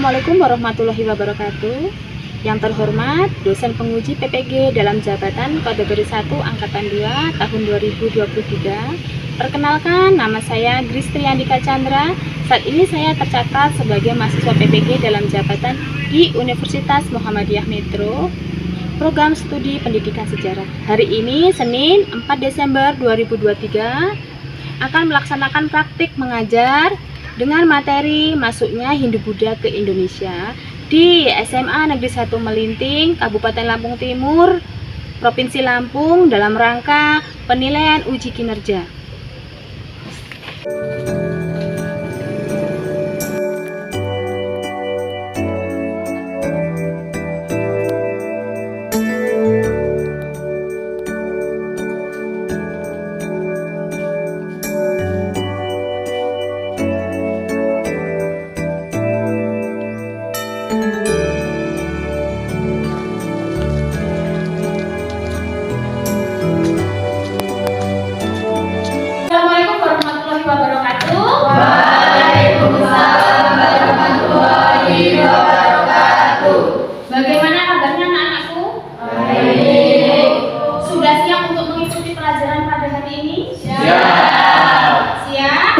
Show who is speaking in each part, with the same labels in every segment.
Speaker 1: Assalamualaikum warahmatullahi wabarakatuh. Yang terhormat dosen penguji PPG dalam jabatan kategori 1 angkatan 2 tahun 2023. Perkenalkan, nama saya Gristri Andika Chandra. Saat ini saya tercatat sebagai mahasiswa PPG dalam jabatan di Universitas Muhammadiyah Metro, program studi pendidikan sejarah. Hari ini Senin 4 Desember 2023 akan melaksanakan praktik mengajar dengan materi masuknya Hindu-Buddha ke Indonesia di SMA Negeri 1 Melinting, Kabupaten Lampung Timur, Provinsi Lampung dalam rangka penilaian uji kinerja.
Speaker 2: Assalamualaikum warahmatullahi wabarakatuh.
Speaker 3: Waalaikumsalam warahmatullahi wabarakatuh.
Speaker 2: Bagaimana kabarnya anak-anakku?
Speaker 3: Baik.
Speaker 2: Sudah siap untuk mengikuti pelajaran pada hari ini?
Speaker 3: Siap.
Speaker 2: Siap?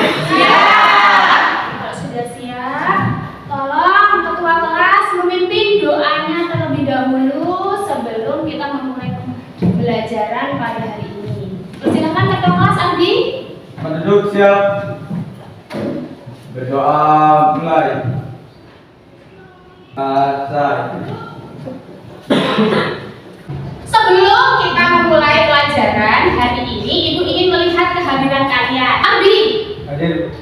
Speaker 2: Kalau sudah siap, tolong ketua kelas memimpin doanya terlebih dahulu sebelum kita memulai pembelajaran pada hari ini. Persilakan ketua kelas Andi.
Speaker 3: Penduduk siap. Berdoa mulai.
Speaker 2: Sebelum kita memulai pelajaran hari ini, Ibu ingin melihat kehadiran kalian. Andi,
Speaker 3: Hadir.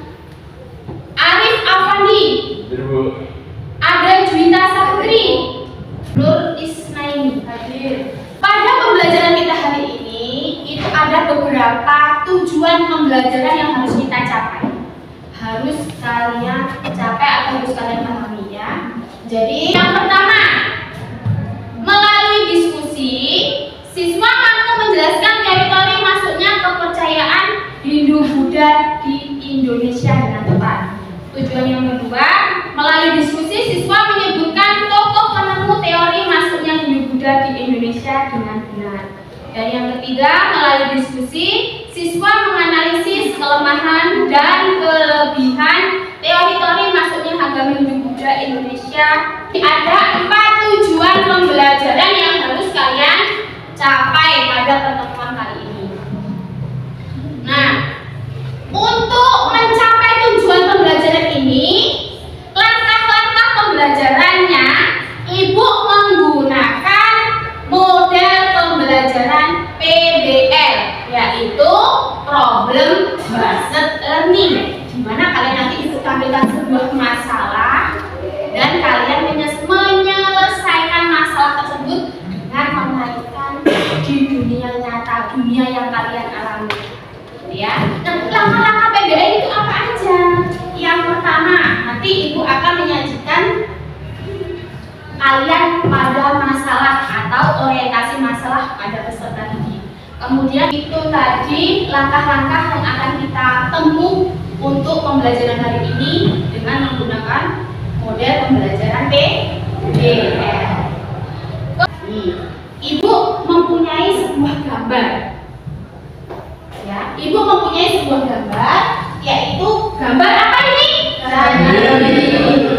Speaker 2: Arif Afandi,
Speaker 3: Hadir, Bu.
Speaker 2: ada Juwita Saputri, Nur Isnaini.
Speaker 3: Hadir.
Speaker 2: Pada pembelajaran kita hari ini, itu ada beberapa tujuan pembelajaran yang harus kita capai. Harus kalian capai atau harus kalian pahami ya. Jadi yang pertama, melalui diskusi, siswa mampu menjelaskan teritori masuknya kepercayaan Hindu-Buddha di Indonesia dengan tepat. Tujuan yang kedua, melalui diskusi, siswa menyebutkan tokoh penemu teori masuknya Hindu-Buddha di Indonesia dengan benar. Dan yang ketiga, melalui diskusi, siswa menganalisis kelemahan dan kelebihan teori-teori masuknya agama Hindu-Buddha Indonesia. Ada 4 tujuan pembelajaran yang harus kalian capai pada pertemuan kali ini. Nah, untuk mencapai tujuan pembelajaran ini, langkah-langkah pembelajarannya, Ibu menggunakan model pembelajaran PBL, yaitu Problem Based Learning, di mana kalian nanti ditampilkan sebuah masalah dan kalian menyelesaikan masalah tersebut dengan mengaitkan di dunia nyata, dunia yang kalian alami. Ya, nah langkah-langkah PBL itu apa aja? Yang pertama, nanti Ibu akan menyajikan kalian pada masalah atau orientasi masalah pada peserta didik. Kemudian itu tadi langkah-langkah yang akan kita tempuh untuk pembelajaran hari ini dengan menggunakan model pembelajaran PBL. Ibu mempunyai sebuah gambar. Ya, Ibu mempunyai sebuah gambar, yaitu gambar apa ini?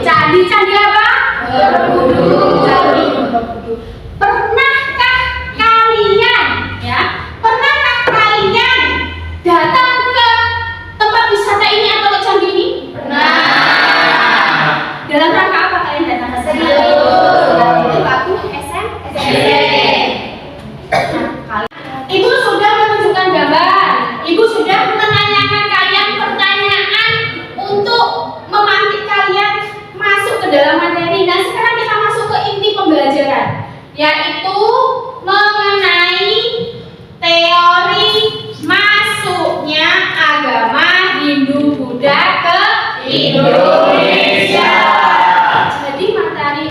Speaker 2: Candi. Candi apa? Borobudur. Candi Borobudur. Pernahkah kalian, ya? Pernahkah kalian datang ke tempat wisata ini atau ke candi ini?
Speaker 3: Pernah.
Speaker 2: Dalam rangka apa kalian datang ke sini? Itu waktu SMP. Ibu sudah menunjukkan gambar. Ibu sudah menanyakan kalian pertanyaan untuk memantik kalian masuk ke dalam materi. Dan sekarang kita masuk ke inti pembelajaran, yaitu mengenai teori masuknya agama Hindu-Buddha ke Indonesia. Jadi materi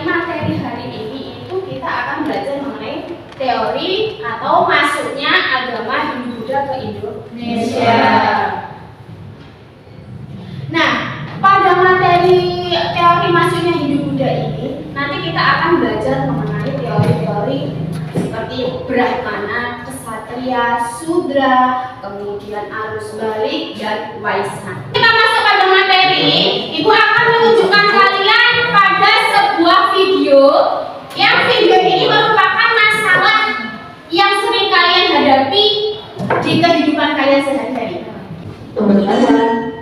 Speaker 2: hari ini itu kita akan belajar mengenai teori atau masuknya agama Hindu-Buddha ke Indonesia. Nah, pada materi teori masuknya Hindu-Buddha kita akan belajar mengenai teori-teori seperti Brahmana, Ksatria, Sudra, kemudian arus balik, dan Waisna. Kita masuk pada materi. Ibu akan menunjukkan kalian pada sebuah video. Yang video ini merupakan masalah yang sering kalian hadapi di kehidupan kalian sehari-hari.
Speaker 4: Pembelajaran.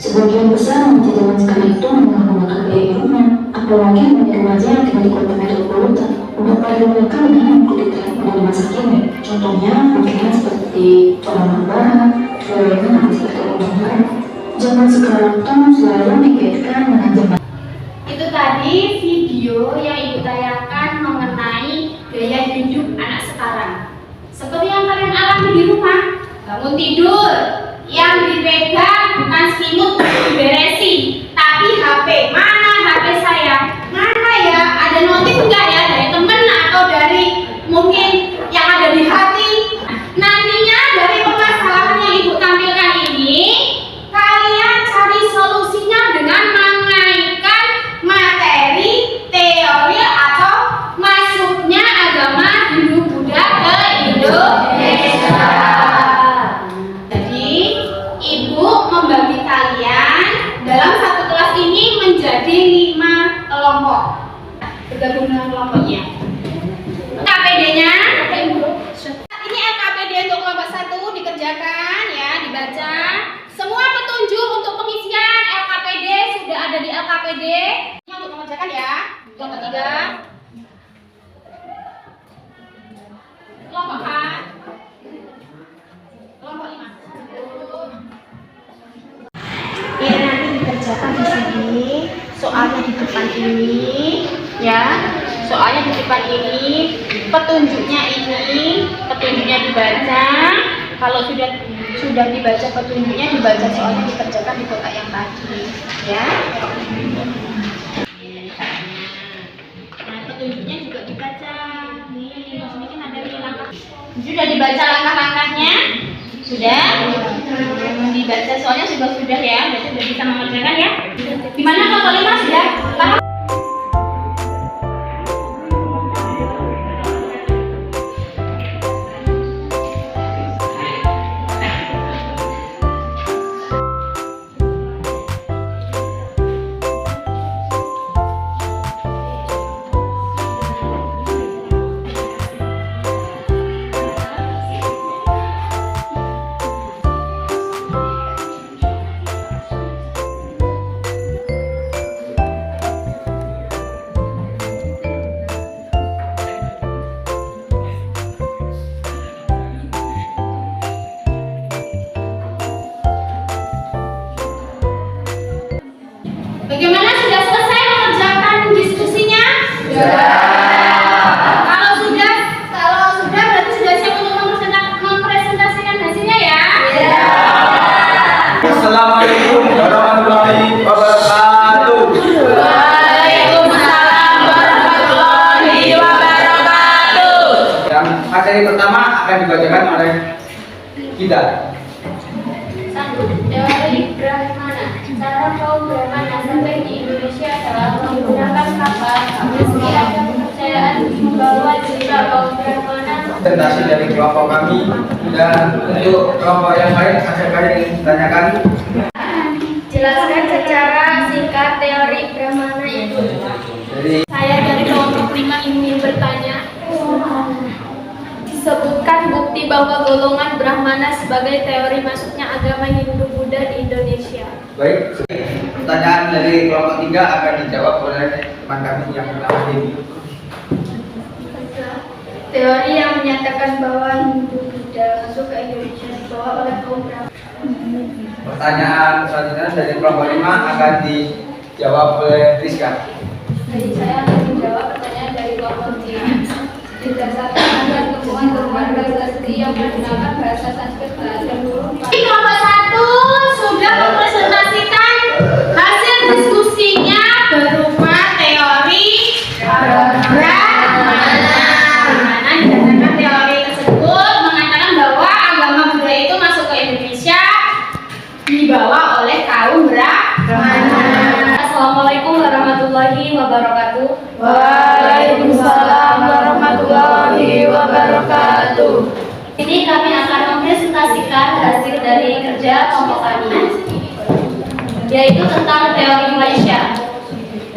Speaker 4: Sebagian besar remaja zaman sekarang itu menggunakan gaya minuman, apalagi banyak remaja yang tinggal di kota metropolitan. Beberapa mereka dengan mengikuti tren dari masa kini. Contohnya, pakaian seperti celana barat, gorengan atau seperti orang. Zaman sekarang tuh selalu dikaitkan dengan zaman.
Speaker 2: Itu tadi video yang ibu tayangkan mengenai gaya hidup anak sekarang. Seperti yang kalian alami di rumah, bangun tidur, yang dipegang bukan selimut diberesi, tapi HP. Mana HP saya? Mana ya? Ada notif enggak ya dari temen atau dari mungkin yang ada di hati? Nantinya dari permasalahan yang ibu tampilkan ini, kalian cari solusinya dengan mengaitkan materi, teori atau masuknya agama Hindu-Buddha ke Indonesia. Jadi, ibu membagi kalian dalam satu kelas ini menjadi 5 kelompok. Bergabung dengan kelompoknya. LKPD-nya, ini LKPD untuk kelompok 1 dikerjakan ya, dibaca. Semua petunjuk untuk pengisian LKPD sudah ada di LKPD. Ini untuk mengerjakan ya. Kelompok 3. Kelompok 4. Kelompok 5. Ya, nanti dikerjakan di sini. Soalnya di depan ini, ya. Soalnya di depan ini, petunjuknya dibaca. Kalau sudah dibaca petunjuknya, dibaca soalnya dikerjakan di kotak yang tadi, ya. Nah, petunjuknya juga dibaca. Nih, di sini kan ada langkah. Sudah dibaca langkah-langkahnya? Sudah? Dibaca soalnya sudah ya, berarti sudah bisa mengerjakan ya. Gimana kelompok 5 sudah? Paham? Bagaimana, sudah selesai mengerjakan diskusinya? Sudah. Kalau sudah berarti sudah siap untuk mempresentasikan hasilnya ya? Iya.
Speaker 3: Assalamualaikum warahmatullahi wabarakatuh.
Speaker 2: Waalaikumsalam warahmatullahi wabarakatuh.
Speaker 3: Yang materi pertama akan dibacakan oleh kita.
Speaker 2: Teori Brahmana. Cara kaum Brahmana sampai di Indonesia adalah menggunakan kapal meski ada kepercayaan bahwa jika kaum Brahmana
Speaker 3: Presentasi dari kelompok kami dan untuk kelompok yang lain ada kalian yang ditanyakan.
Speaker 2: jelaskan secara singkat teori Brahmana itu. Saya dari kelompok 5 ingin bertanya. Sebutkan bukti bahwa golongan Brahmana sebagai teori masuknya agama Hindu-Buddha di Indonesia.
Speaker 3: Baik, pertanyaan dari kelompok 3 akan dijawab oleh teman kami yang bernama Dewi.
Speaker 2: Teori yang menyatakan bahwa Hindu-Buddha masuk ke Indonesia dibawa oleh kaum Brahmana.
Speaker 3: Pertanyaan selanjutnya dari kelompok 5 akan dijawab oleh Rizka.
Speaker 2: Jadi saya akan menjawab pertanyaan dari kelompok 3. Berdasarkan temuan-temuan prasasti yang menggunakan bahasa Sanskrit dahulu. Kelompok 1 sudah mempresentasikan hasil diskusinya berupa teori Brahmana. Di mana teori tersebut mengatakan bahwa agama Buddha itu masuk ke Indonesia dibawa oleh kaum Brahmana.
Speaker 5: Assalamualaikum warahmatullahi wabarakatuh.
Speaker 2: wabarakatuh.
Speaker 5: Waalaikumsalam warahmatullahi wabarakatuh.
Speaker 2: Ini kami akan mempresentasikan hasil dari kerja kelompok kami, yaitu tentang teori Malaysia.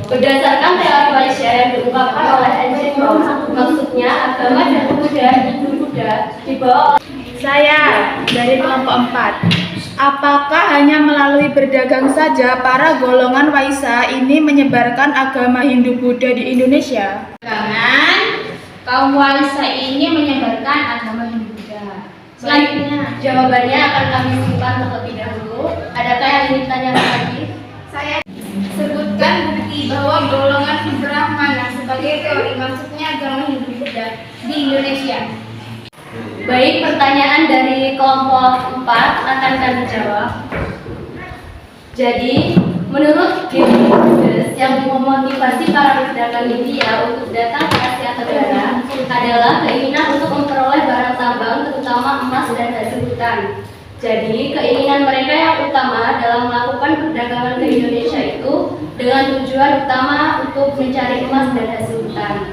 Speaker 2: Berdasarkan teori Malaysia yang diungkapkan oleh Enzim Ross, maksudnya agama dan budaya Hindu-Buddha dibawa.
Speaker 5: Saya dari kelompok 4. Apakah hanya melalui berdagang saja para golongan Waisa ini menyebarkan agama Hindu-Buddha di Indonesia?
Speaker 2: Jangan, kaum Waisa ini menyebarkan agama Hindu-Buddha. Selanjutnya, jawabannya akan kami simpan terlebih dahulu. Adakah yang ingin ditanyakan lagi?
Speaker 5: Saya sebutkan bukti bahwa golongan Brahmana sebagai teori maksudnya agama Hindu-Buddha di Indonesia.
Speaker 2: Baik, pertanyaan dari kelompok 4 akan kami jawab. Jadi, menurut George, yang memotivasi para pedagang India untuk datang ke Asia Tenggara adalah keinginan untuk memperoleh barang tambang, terutama emas dan hasil hutan. Jadi, keinginan mereka yang utama dalam melakukan perdagangan ke Indonesia itu dengan tujuan utama untuk mencari emas dan hasil hutan.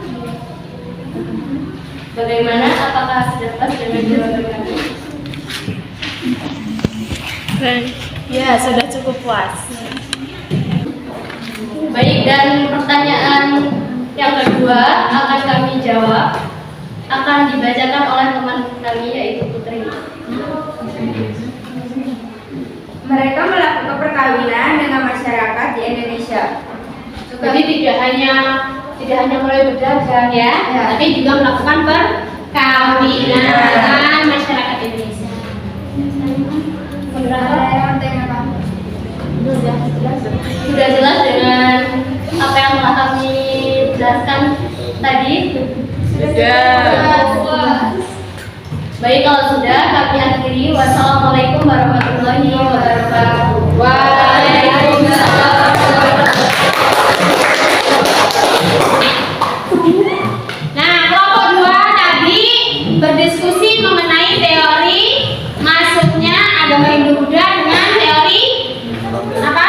Speaker 2: Bagaimana? Apakah sudah pas dengan jawaban kami?
Speaker 5: Ya, sudah cukup puas.
Speaker 2: Baik, dan pertanyaan yang kedua akan kami jawab, akan dibacakan oleh teman kami yaitu Putri.
Speaker 5: Mereka melakukan perkawinan dengan masyarakat di Indonesia.
Speaker 2: Jadi tidak hanya mulai berdagang ya, tapi juga melakukan perkawinan masyarakat Indonesia. Sudah jelas dengan apa yang telah kami jelaskan tadi?
Speaker 5: Sudah.
Speaker 2: Baik, kalau sudah kami akhiri. Wassalamualaikum warahmatullahi wabarakatuh.
Speaker 5: Waalaikumsalam.
Speaker 2: Nah, kelompok 2 tadi berdiskusi mengenai teori masuknya agama Hindu-Buddha dengan teori apa?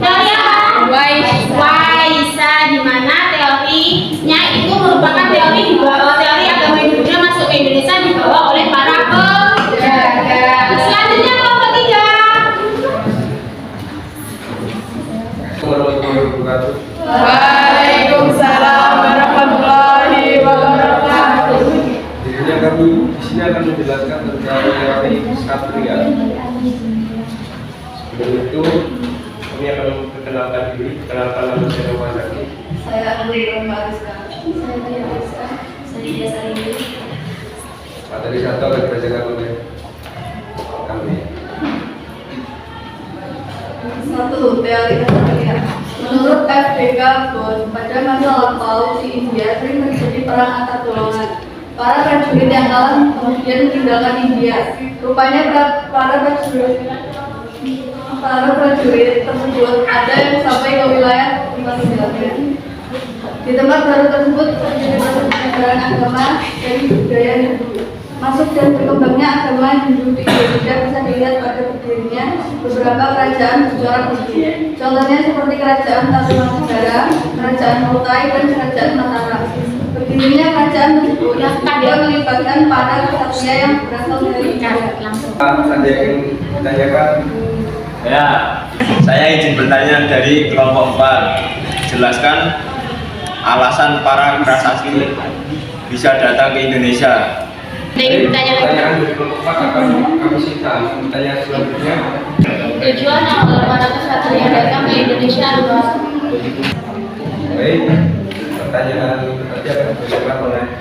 Speaker 2: Teori apa? Waisa, di mana teorinya itu merupakan teori agama Hindu-Buddha masuk ke Indonesia dibawa oleh para pedagang. Selanjutnya kelompok 3.
Speaker 5: Waalaikumsalam warahmatullahi wabarakatuh.
Speaker 3: Jadi kami di sini akan menjelaskan tentang teori Satria. Sebelum itu kami akan memperkenalkan diri. Kenalkan nama saya Wazaki.
Speaker 5: Saya Andri Mariska.
Speaker 2: Saya biasa ini.
Speaker 3: Materi satu akan dibacakan oleh kami.
Speaker 5: Satu, teori kesatria. Menurut FBK Bond, pada masa lampau di India sering terjadi perang antar golongan. Para prajurit yang kalah kemudian meninggalkan India. Rupanya para prajurit tersebut ada yang sampai ke wilayah tempat tinggalnya. Di tempat baru tersebut terjadi penyebaran agama dari budaya Hindu. Masuk dan berkembangnya agama Hindu di Indonesia bisa dilihat pada berdirinya beberapa kerajaan secara khusus. Contohnya seperti Kerajaan Tarumanegara, Kerajaan Kutai, dan Kerajaan Mataram. Berdirinya kerajaan tersebut juga melibatkan para kesatria yang berasal dari India.
Speaker 3: Ada yang ditanyakan?
Speaker 6: Ya, saya izin bertanya dari kelompok 4. Jelaskan alasan para Kerasastra bisa datang ke Indonesia.
Speaker 3: Pertanyaan dari kelompok 4 akan kami simpan. Pertanyaan selanjutnya.
Speaker 2: Tujuan para kesatria datang ke Indonesia adalah
Speaker 3: Baik, pertanyaan tadi akan dibacakan oleh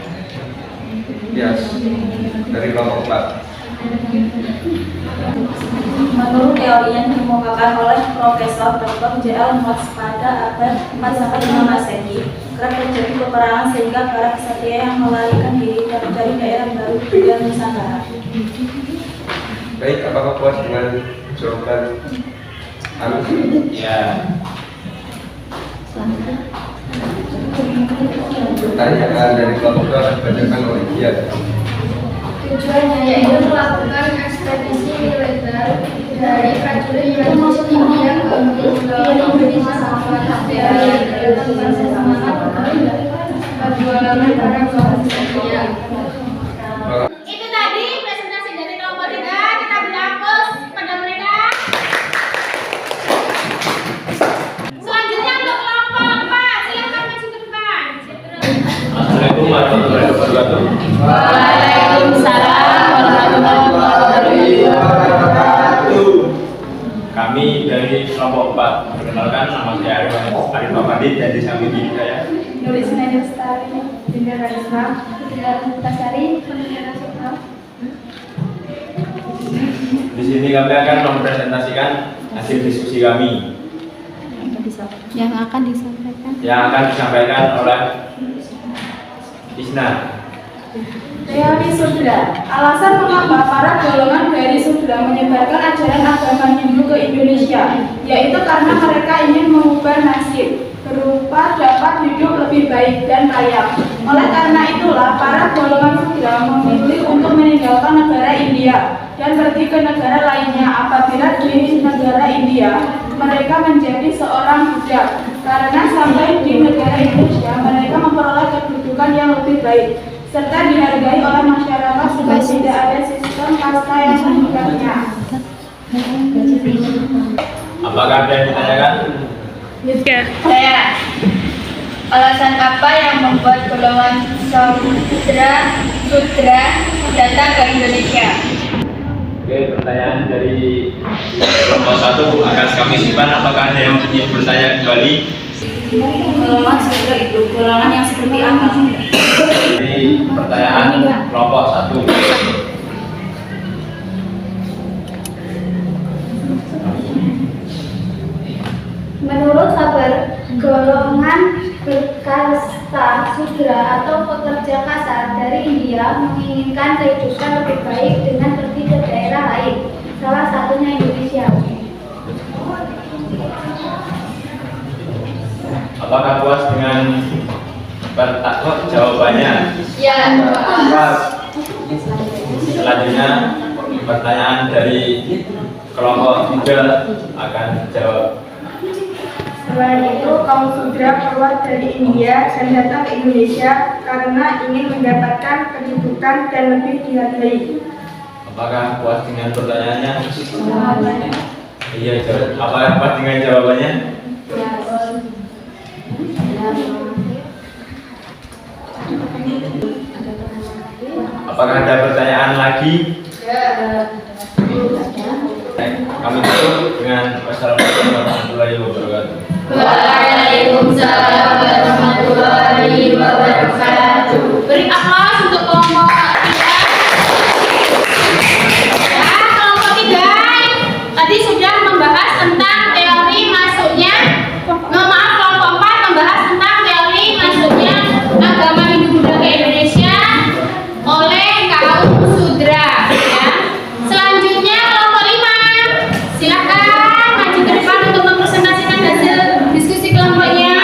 Speaker 3: Tias dari kelompok 4.
Speaker 7: Menurut teori yang dikemukakan oleh Profesor Dr. J.L. Moss pada abad 4-5 Masehi, kerap terjadi peperangan sehingga para kesatria yang melarikan diri dari daerah baru dan Nusantara.
Speaker 3: Baik, apakah puas dengan jawaban kami?
Speaker 6: Ya.
Speaker 3: Pertanyaan dari kelompok 2 akan dibacakan oleh Tias.
Speaker 5: Tujuannya yaitu melakukan ekspedisi militer
Speaker 2: dari prajurit India ke Indonesia perjuangan para India. Itu tadi presentasi dari kelompok 3. Kita beri aplaus pada mereka. Selanjutnya untuk kelompok 4, silakan maju ke depan.
Speaker 6: Assalamualaikum warahmatullahi wabarakatuh.
Speaker 1: Waalaikumsalam warahmatullahi wabarakatuh.
Speaker 6: Kami dari kelompok 4. Perkenalkan, nama saya Arif Afandi dan di samping kiri saya
Speaker 5: Nulis Nadia Bestari, Dinda Raisma, Putri Tasari, Putri Sukma.
Speaker 6: Di sini kami akan mempresentasikan hasil diskusi kami
Speaker 1: Yang akan
Speaker 6: disampaikan oleh Isna.
Speaker 5: Teori Sudra. Alasan mengapa para golongan dari Sudra menyebarkan ajaran agama Hindu ke Indonesia, yaitu karena mereka ingin mengubah nasib berupa dapat hidup lebih baik dan layak. Oleh karena itulah para golongan Sudra memilih untuk meninggalkan negara India dan pergi ke negara lainnya. Apabila di negara India mereka menjadi seorang budak, karena sampai di negara Indonesia mereka memperoleh kedudukan yang lebih baik serta dihargai oleh masyarakat sebab tidak ada sistem kasta yang mengikat.
Speaker 6: Apakah ada yang ditanyakan?
Speaker 2: Saya. Alasan apa yang membuat golongan Sudra datang ke Indonesia?
Speaker 6: Oke, pertanyaan dari kelompok 1 akan kami simpan. Apakah ada yang ingin bertanya kembali?
Speaker 7: Golongan Sudra itu golongan yang seperti apa?
Speaker 6: Dari pertanyaan kelompok 1.
Speaker 2: Menurut kabar, golongan berkasta Sudra atau pekerja kasar dari India menginginkan kehidupan lebih baik dengan pergi ke daerah lain, salah satunya Indonesia.
Speaker 6: Apakah puas dengan jawabannya?
Speaker 2: Ya.
Speaker 6: Selanjutnya pertanyaan dari kelompok 3 akan jawab.
Speaker 5: Selain itu, kaum Sudra keluar dari India dan datang ke Indonesia karena ingin mendapatkan kedudukan dan lebih dihargai.
Speaker 6: Apakah puas dengan pertanyaannya? Iya, jawab. Apakah puas dengan jawabannya? Apakah ada pertanyaan lagi? Kami tutup dengan wassalamualaikum warahmatullahi wabarakatuh.
Speaker 2: Waalaikumsalam warahmatullahi wabarakatuh. Beri aplaus untuk kelompok 3. Ya, kelompok 3 tadi sudah membahas tentang teori masuknya. Maaf, kelompok 4 membahas tentang teori masuknya agama Hindu-Buddha ke Indonesia oleh kaum Sudra. Ya. Selanjutnya kelompok 5. Silakan maju ke depan untuk mempresentasikan hasil diskusi kelompoknya.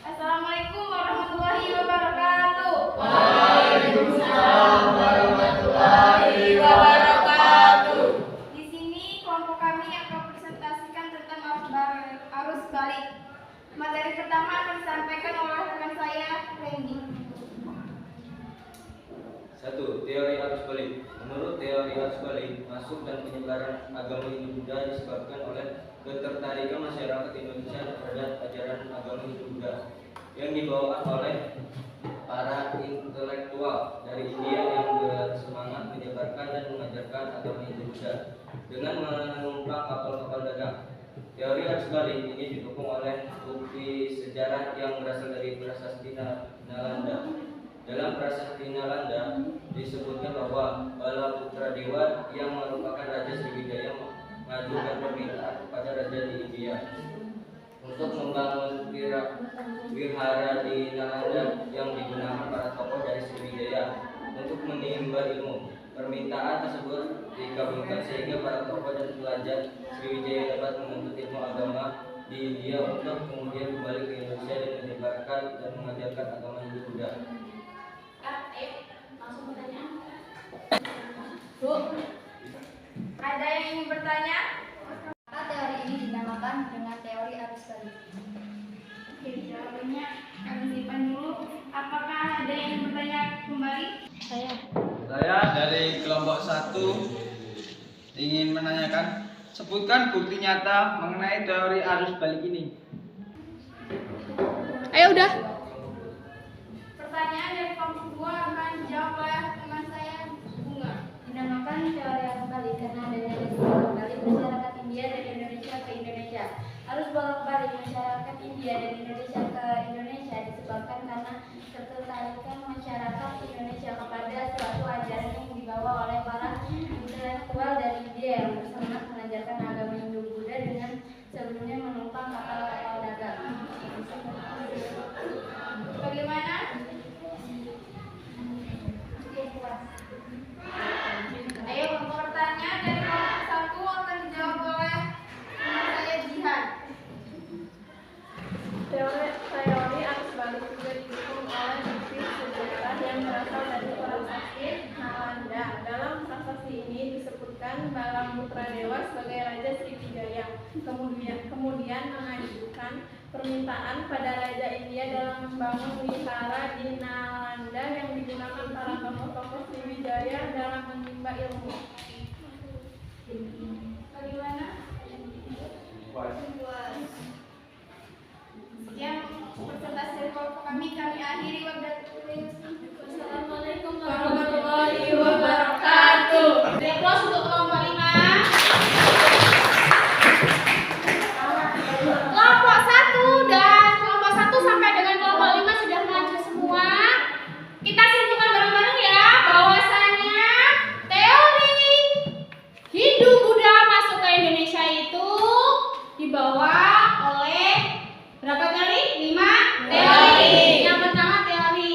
Speaker 2: Assalamualaikum warahmatullahi wabarakatuh. Waalaikumsalam warahmatullahi wabarakatuh. Di sini kelompok kami akan presentasikan tentang arus balik. Materi pertama akan disampaikan oleh rekan saya, Randy.
Speaker 3: 1. Teori arus balik. Menurut teori arus balik, masuk dan penyebaran agama Hindu-Buddha disebabkan oleh ketertarikan masyarakat Indonesia terhadap ajaran agama Hindu-Buddha yang dibawa oleh para intelektual dari India yang bersemangat menyebarkan dan mengajarkan agama Hindu-Buddha dengan menumpang kapal-kapal dagang. Teori arus balik ini didukung oleh bukti sejarah yang berasal dari prasasti Nalanda. Dalam prasasti Nalanda disebutkan bahwa Bala Putra Dewa yang merupakan Raja Sriwijaya mengajukan permintaan kepada Raja di India untuk membangun wihara di Nalanda yang digunakan para tokoh dari Sriwijaya untuk menimba ilmu. Permintaan tersebut dikabulkan sehingga para tokoh dan pelajar Sriwijaya dapat menuntut ilmu agama di India untuk kemudian kembali ke Indonesia dan menyebarkan dan mengajarkan agama Hindu-Buddha.
Speaker 2: Langsung pertanyaan. Bu, ada yang ingin bertanya?
Speaker 5: bertanya?
Speaker 2: Maka teori ini dinamakan dengan teori arus balik.
Speaker 5: Oke, jawabannya kami simpan dulu. Apakah ada yang bertanya kembali?
Speaker 8: Saya dari kelompok 1 ingin menanyakan, sebutkan bukti nyata mengenai teori arus balik ini.
Speaker 2: Ayo udah.
Speaker 5: Pertanyaan dari kelompok 2 akan dijawab oleh teman saya, Bunga.
Speaker 7: Dinamakan teori arus balik karena adanya arus bolak-balik masyarakat India dari Indonesia ke Indonesia. Arus bolak-balik masyarakat India dari Indonesia ke Indonesia disebabkan karena ketertarikan masyarakat Indonesia kepada suatu ajaran yang dibawa oleh para intelektual dari India yang bersemangat mengajarkan agama Hindu-Buddha dengan sebelumnya menumpang kapal-kapal dagang.
Speaker 5: Bagaimana? Ayo, pertanyaan dari kelompok 1 akan dijawab oleh teman saya, Jihan.
Speaker 9: Teori arus balik juga didukung oleh bukti sejarah yang berasal dari prasasti Nalanda. Dalam prasasti ini disebutkan Balaputradewa sebagai Raja Sriwijaya. Kemudian mengajukan permintaan pada Raja India dalam membangun wihara di Nalanda yang digunakan para tokoh-tokoh Sriwijaya dalam menimba ilmu.
Speaker 5: Bagaimana? Sekian presentasi dari kelompok kami akhiri. Wassalamualaikum warahmatullahi wabarakatuh.
Speaker 2: Close untuk kelompok 5. Kelompok 1 dan kelompok 1 sampai dengan kelompok 5 sudah maju semua. Kita simpulkan bareng-bareng ya bahwasanya teori Hindu-Buddha masuk ke Indonesia itu dibawa oleh berapa teori? 5 teori. Yang pertama teori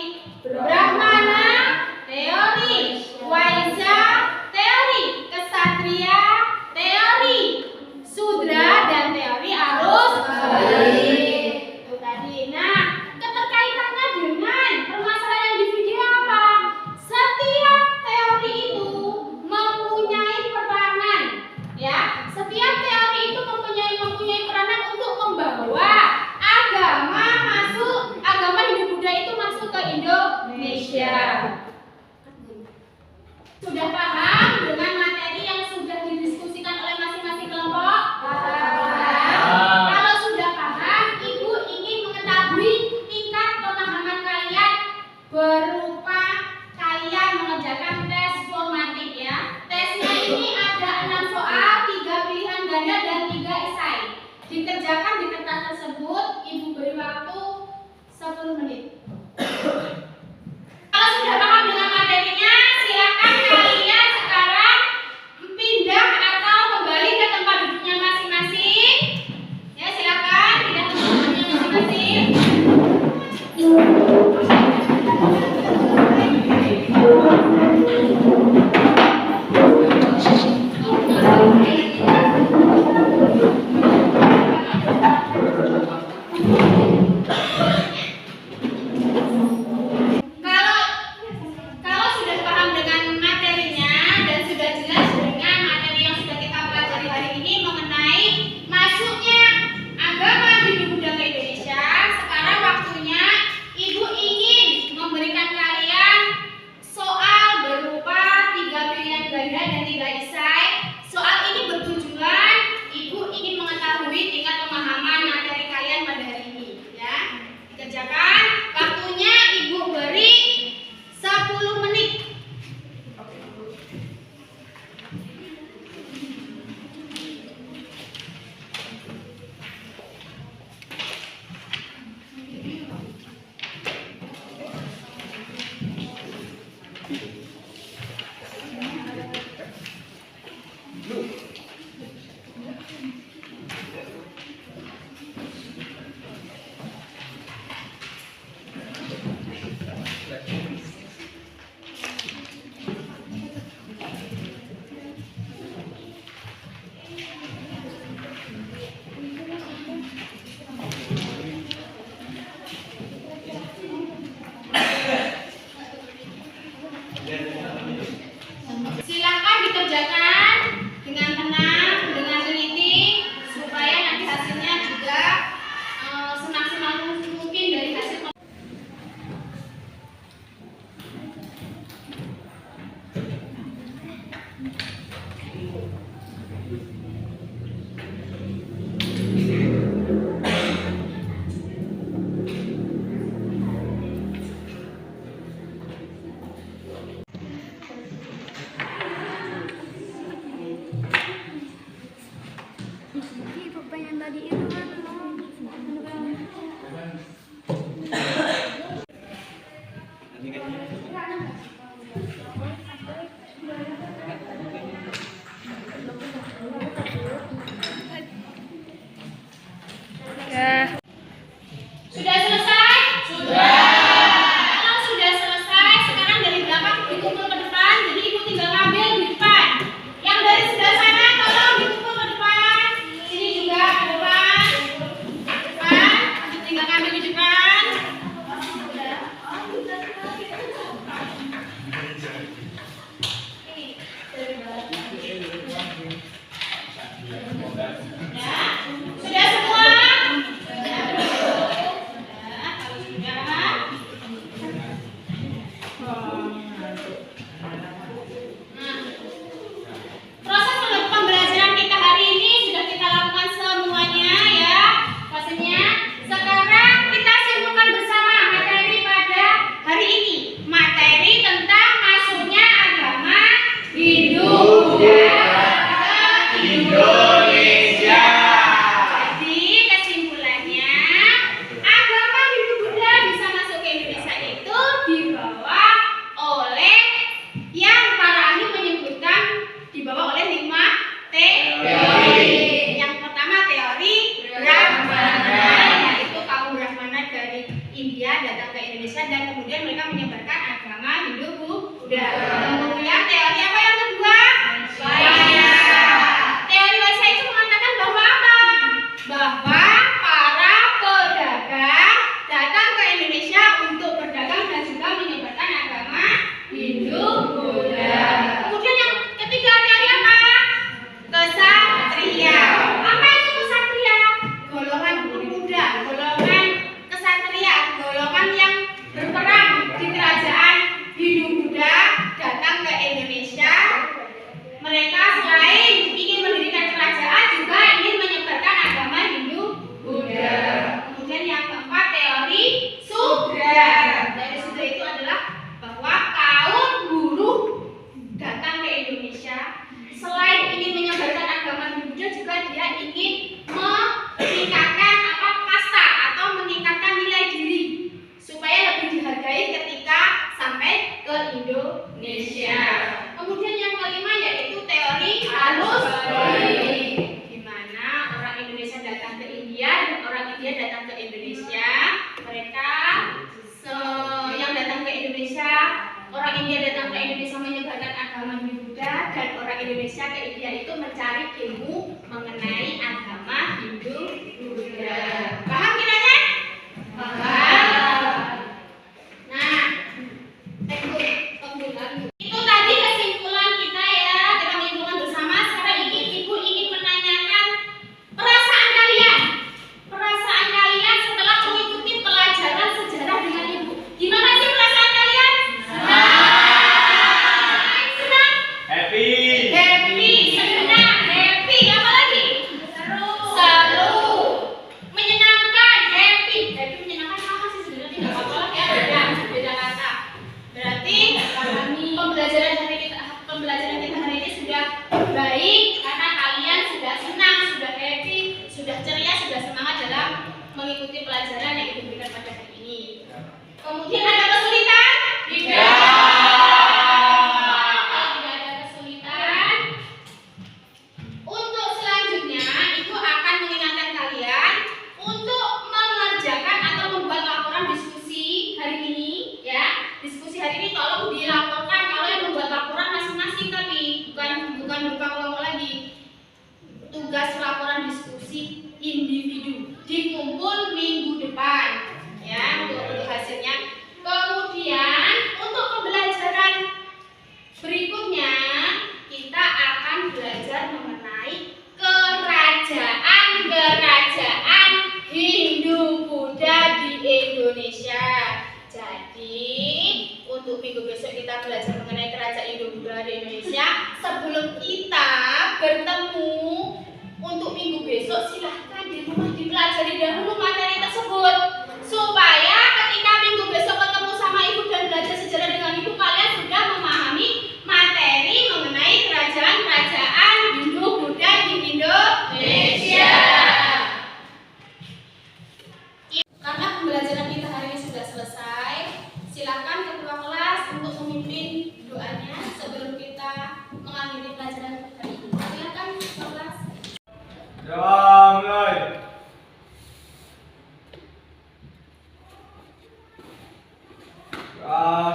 Speaker 2: India datang ke Indonesia dan kemudian mereka menyebarkan agama Hindu Buddha. Kemudian teori apa yang kedua? Waisa. Teori Waisa itu mengatakan bahwa apa? Bahwa para pedagang datang ke Indonesia untuk berdagang dan juga menyebarkan agama Hindu Buddha. Kemudian yang ketiga teori apa? Kesatria. Apa itu kesatria? Golongan pemuda, golongan kesatria, golongan yang berperang di kerajaan Hindu Buddha datang ke Indonesia. Mereka selain ingin mendirikan kerajaan juga ingin menyebarkan agama Hindu Buddha. Kemudian yang keempat teori Sudra. Teori Sudra itu adalah bahwa kaum buruh datang ke Indonesia selain ingin menyebarkan agama Hindu Buddha juga dia ingin meningkatkan kasta atau meningkatkan nilai diri supaya lebih dihargai ketika sampai ke Indonesia. Kemudian yang kelima yaitu teori arus balik, di mana orang Indonesia datang ke India dan orang India datang ke Indonesia. Mereka yang datang ke Indonesia, orang India datang ke Indonesia menyebarkan agama Hindu Buddha dan orang Indonesia ke India itu mencari ilmu mengenai agama Hindu Buddha. Paham kiranya? Paham. Nah, itu tadi kesimpulan kita ya, kita menyimpulkan bersama. Sekarang ibu ingin menanyakan perasaan kalian setelah mengikuti pelajaran sejarah dengan ibu. Gimana sih perasaan kalian? Senang?
Speaker 6: Happy.
Speaker 2: Senang, happy, apa lagi? Seru, menyenangkan, happy menyenangkan sama sih sebenarnya, tidak apa-apa lah ya, beda kata. Berarti pembelajaran kita hari ini sudah baik karena kalian sudah senang, sudah happy, sudah ceria, sudah semangat dalam mengikuti pelajaran yang Ibu berikan pada hari ini. Kemudian ada kesulitan? Tidak. Kalau tidak ada kesulitan, untuk selanjutnya Ibu akan mengingatkan kalian untuk mengerjakan atau membuat laporan diskusi hari ini ya. Diskusi hari ini tolong dilaporkan. Kalau yang membuat laporan masing-masing tapi bukan berupa kelompok lagi. Tugas laporan diskusi individu dikumpul minggu depan ya untuk hasilnya. Kemudian untuk pembelajaran berikutnya kita akan belajar mengenai kerajaan Hindu Buddha di Indonesia. Jadi untuk minggu besok kita belajar mengenai kerajaan Hindu Buddha di Indonesia. Sebelum kita bertemu untuk minggu besok, silahkan di rumah dipelajari dahulu materi tersebut supaya ketika minggu besok ketemu sama ibu dan belajar sejarah dengan ibu, kalian sudah memahami materi mengenai kerajaan Hindu Buddha di Indonesia. Karena pembelajaran kita hari ini sudah selesai, silakan ketua kelas untuk memimpin doanya sebelum kita mengakhiri pelajaran hari ini. Silakan ketua kelas.
Speaker 8: Doa mulai. Doa